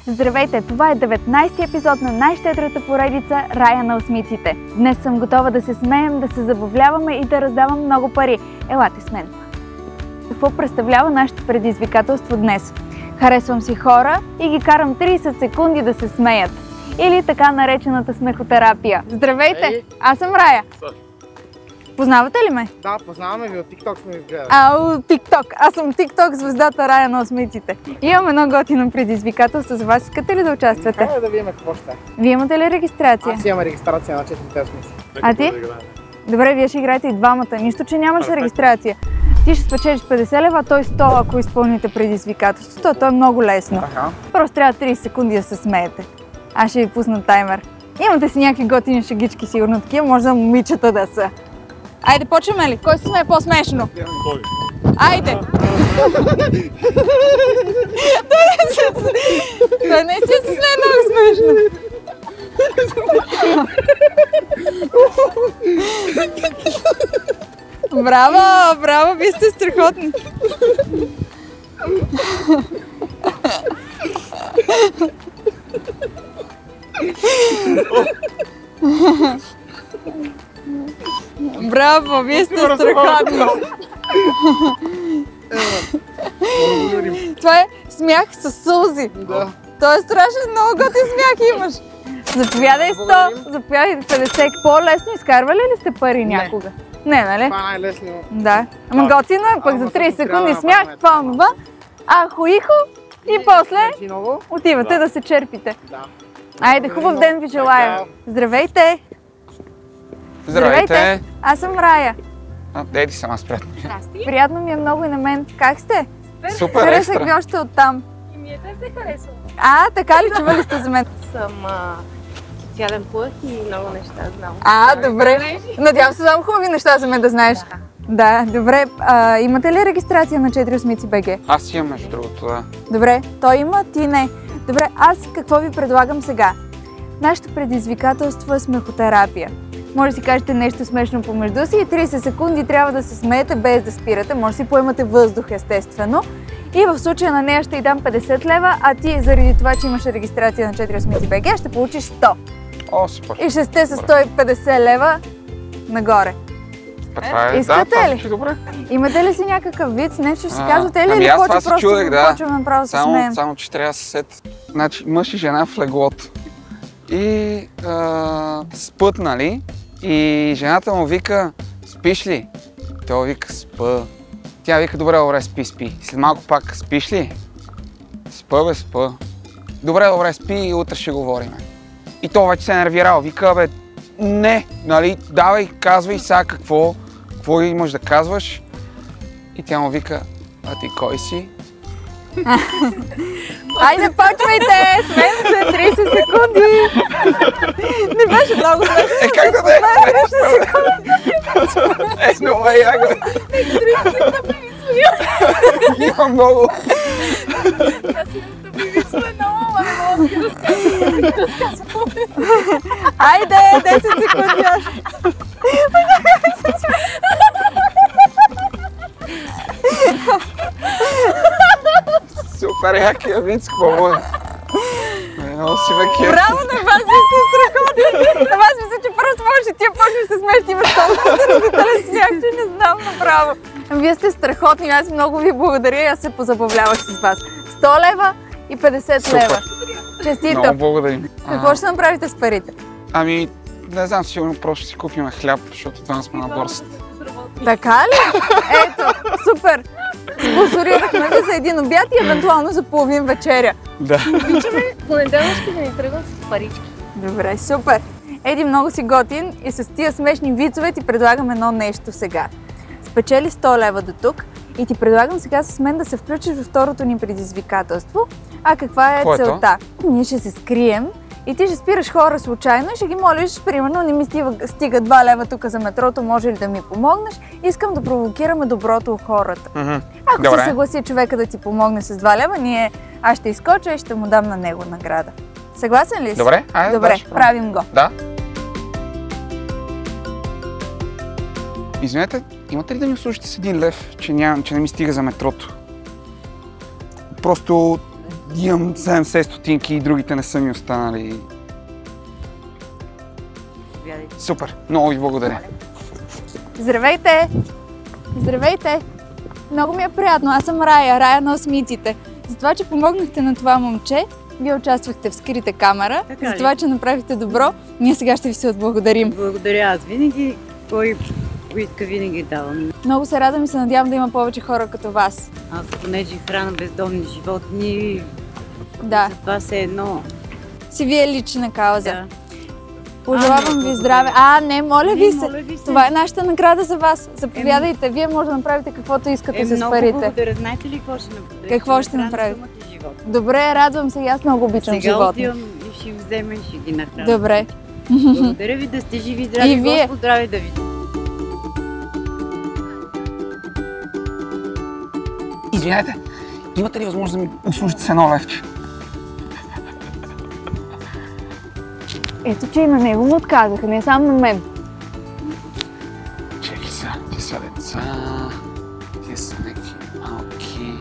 Здравейте! Това е 19-ти епизод на най-щедрата поредица Рая на осмиците. Днес съм готова да се смеем, да се забавляваме и да раздавам много пари. Елате с мен! Какво представлява нашето предизвикателство днес? Харесвам си хора и ги карам 30 секунди да се смеят. Или така наречената смехотерапия. Здравейте! Аз съм Рая. Познавате ли ме? Да, познаваме ви, от TikTok сме ви гледали. От TikTok. Аз съм TikTok звездата Рая на осмиците. Имам едно готино предизвикателство за вас. Искате ли да участвате? Трябва да видим какво ще е. Вие имате ли регистрация? Аз имам регистрация на 4 осмици. А ти? Добре, вие ще играете и двамата. Нищо, че нямаш регистрация. Ти ще спечелиш 50 лева, а той 100, ако изпълните предизвикателството. То е много лесно. Просто трябва 30 секунди да се смеете. Аз ще ви пусна таймер. Имате си някакви готини шегички, сигурно такива, може да момичета да са. Айде, почваме ли? Кой се смее по-смешно? Айде! Той наистина се смее много смешно. Браво! Браво! Вие сте страхотни! Браво! Вие сте страхотни! Това е смях със сълзи. Да. Той е страшен, много готин смях имаш. Заповядай 100, заповядай 50. По-лесно изкарвали ли сте пари някога? Не, нали? Това е най-лесно. Да. Ама готино е, пък за 30 секунди смях, това онова. Ахо-ихо и после отивате да се черпите. Да. Айде, хубав ден ви желая. Здравейте! Здравейте! Аз съм Рая. Дейди съм аз, приятно. Приятно ми е много и на мен. Как сте? Супер, Харесах екстра. ви още оттам. И ми е те харесва. Така ли? Чували сте за мен? Съм социален плъх и много неща знам. Добре. Надявам се само хубави неща за мен да знаеш. Да, добре. Имате ли регистрация на 4 осмици БГ? Аз имам, между другото, да. Добре, той има, ти не. Добре, аз какво ви предлагам сега? Нашето предизвикателство е смехотерапия. Може да си кажете нещо смешно помежду си и 30 секунди трябва да се смеете без да спирате. Може да си поемате въздух, естествено. И в случая на нея ще й дам 50 лева, а ти заради това, че имаш регистрация на 4 осмици БГ, ще получиш 100. О, супер. И ще сте с 150 лева нагоре. Искате ли? Добре. Имате ли си някакъв виц, нещо ще си казвате ли? Или аз почва това си чудех, да. почваме направо да се смеем? Само, че трябва да се сет. Значи, мъж и жена в леглото. И спът, нали? И жената му вика, спиш ли? Той вика, спа. Тя вика, добре, спи. След малко пак, спиш ли? Спа, спа. Добре, спи и утре ще говорим. И той вече се е нервирал. Вика, не, нали, давай, казвай сега какво имаш да казваш. И тя му вика, а ти кой си? Айде, почвайте! Смеем се 30 секунди! Не беше много смешно. Как да не е? Много е яко. Има много. Аз имам да ми вицове много, ама не мога да ги разказвам. Айде, 10 секунди още. Супер якия виц, какво е? Много си векия. Браво на вас, вие сте страхотни! На вас мисля, че просто може тия почнеш да се смееш, имаш толкова заразителен смях, че не знам направо. Вие сте страхотни, аз много ви благодаря и аз се позабавлявах с вас. 100 лева и 50 лева. Честито! Много благодарим. Какво ще направите с парите? Ами, не знам, сигурно просто ще си купим хляб, защото това сме на борсата. Така ли? Ето, супер! Спонсорирахме ви за един обяд и евентуално за половин вечеря. Да. Обичаме понеделнички да ни тръгват с парички. Добре, супер! Еди много си готин и с тия смешни вицове ти предлагам едно нещо сега. Спечели 100 лева до тук и ти предлагам сега с мен да се включиш във второто ни предизвикателство. А каква е целта? Ние ще се скрием и ти ще спираш хора случайно и ще ги молиш, примерно, не ми стига 2 лева тук за метрото, може ли да ми помогнеш? Искам да провокираме доброто у хората. Ако се съгласи човека да ти помогне с 2 лева, аз ще изкоча и ще му дам на него награда. Съгласен ли си? Добре, айде. Добре, правим го. Да. Извинете, имате ли да ми услужите с 1 лев, че не ми стига за метрото? Просто имам 70 стотинки и другите не са ми останали. Супер, много ви благодаря. Здравейте! Здравейте! Много ми е приятно. Аз съм Рая на осмиците. За това, че помогнахте на това момче, вие участвахте в скрита камера. За това, че направихте добро, ние сега ще ви се отблагодарим. Благодаря. Аз винаги, кой иска, винаги давам. Много се радвам и се надявам да има повече хора като вас. Аз понеже храна бездомни животни, Да, това се едно. си вие лична кауза. Да. Пожелавам ви здраве. Не, моля ви се. Това е нашата награда за вас. Заповядайте. Вие може да направите каквото искате с много парите. благодаря. Знаете ли какво ще направя? Какво ще направите? Добре, радвам се. Аз много обичам Сега животни. отивам и ще им взема и ще ги нахраня. Добре. Благодаря ви, да сте живи и здрави. И вие. Господ здраве да ви. Извинете, имате ли възможност да ми услужите с едно левче? Ето, че и на него му отказаха, не само на мен. Чекай сега, ти са деца, ти са някакви малки.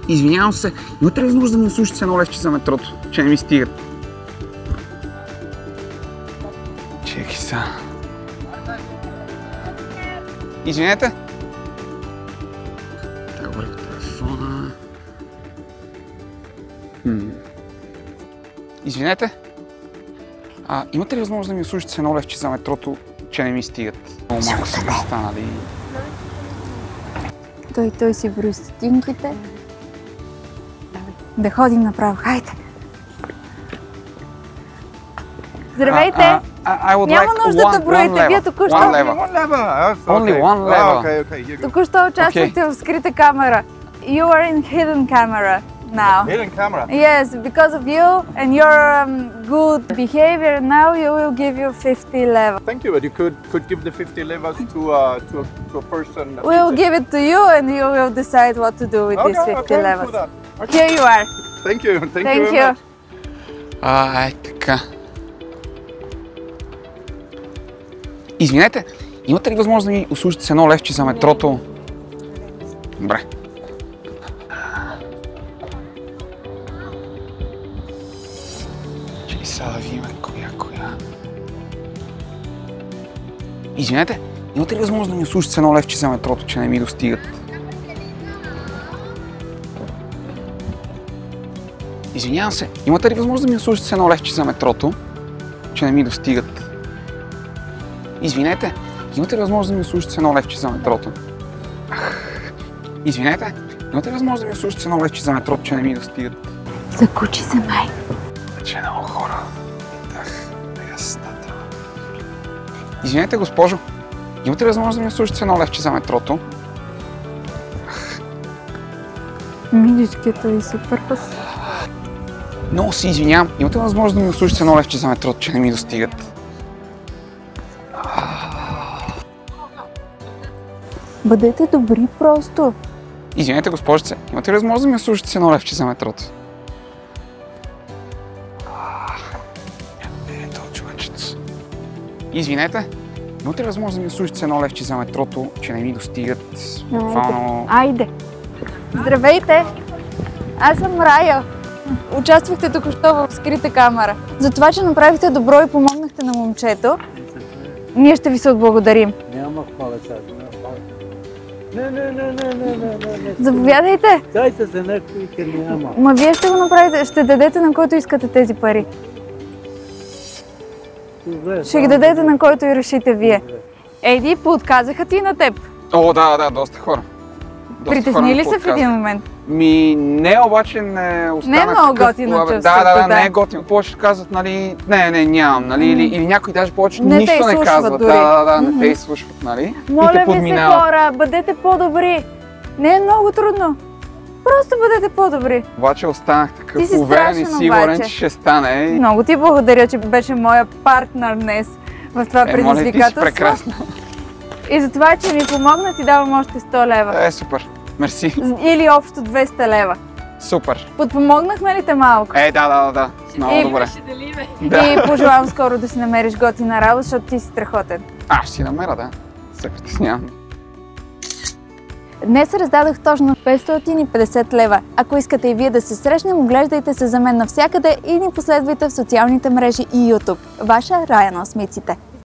Извинявам се, имате ли възможност да ми услужите с едно левче за метрото, че не ми стигат? Чекай сега. Извинете? Трябва да вървя телефона. Извинете? Имате ли възможност да ми услужите с едно левче за метрото, че не ми стигат? Много малко са ми станали. Той си брои стотинките. Да ходим направо. Хайде! Здравейте! Няма нужда да броите. Вие току-що... Only one level. Току-що участвахте в скрита камера. You are in hidden camera now. Hidden camera. Yes, because of you and your good behavior, now you will give you 50 levels. Thank you, but you could give the 50 levels to a person. We will give it to you and you will decide what to do with these 50 levels. Here you are. Thank you. Thank you Thank very you. much. Така. Извинете, имате ли възможност да ми услужите с едно левче за метрото? Добре. Чекай сега да видим коя. Извинете, имате ли възможност да ми услужите с едно левче за метрото, че не ми достигат? Извинявам се, имате ли възможност да ми услужите с едно левче за метрото, че не ми достигат? Извинете, имате ли възможност да ми услужите с едно левче за метрото? Извинете, имате ли възможност да ми услужите с едно левче за метрото, че не ми достигат? Закучи се, май. Вече много хора. Ясната. Извинете, госпожо, имате ли възможност да ми услужите с едно левче за метрото? Миличката и супер. Много се извинявам, имате ли възможност да ми услужите с едно левче за метрото, че не ми достигат? Бъдете добри просто. Извинете, госпожице, имате ли възможност да ми услужите с едно левче за метрото? Ето, човечец. Извинете, имате ли възможност да ми услужите с едно левче за метрото, че не ми достигат? Буквално... Айде! Здравейте! Аз съм Рая. Участвахте току-що в скрита камера. За това, че направихте добро и помогнахте на момчето, ние ще ви се отблагодарим. Няма хвала сега. Не. Заповядайте! Дайте се някой, ке няма. Ма вие ще го направите, ще дадете на който искате тези пари. Ще ги дадете на който и решите вие. Еди, поотказаха ти на теб. О, да, доста хора. Притесни ли се в един момент? Не, обаче не останах. Не е много готино чувството. Да, не е готино. Повечето казват, нали, не, нямам, нали, или някои даже повече нищо не казват. Дори. Да, не те изслушват, нали. Моля ви се, хора, бъдете по-добри. Не е много трудно. Просто бъдете по-добри. Обаче останах такъв Ти си уверен и страшен, сигурен, обаче. че ще стане. Много ти благодаря, че беше моя партнер днес в това предизвикателство. Моля, ти си прекрасна. И за това, че ми помогна, ти давам още 100 лева. Супер. Мерси. Или общо 200 лева. Супер. Подпомогнахме ли те малко? Да. Много добре. И пожелавам скоро да си намериш готина работа, защото ти си страхотен. Ще си намеря, да. Се притеснявам. Днес раздадох точно 550 лева. Ако искате и вие да се срещнем, оглеждайте се за мен навсякъде и ни последвайте в социалните мрежи и YouTube. Ваша Рая на осмиците.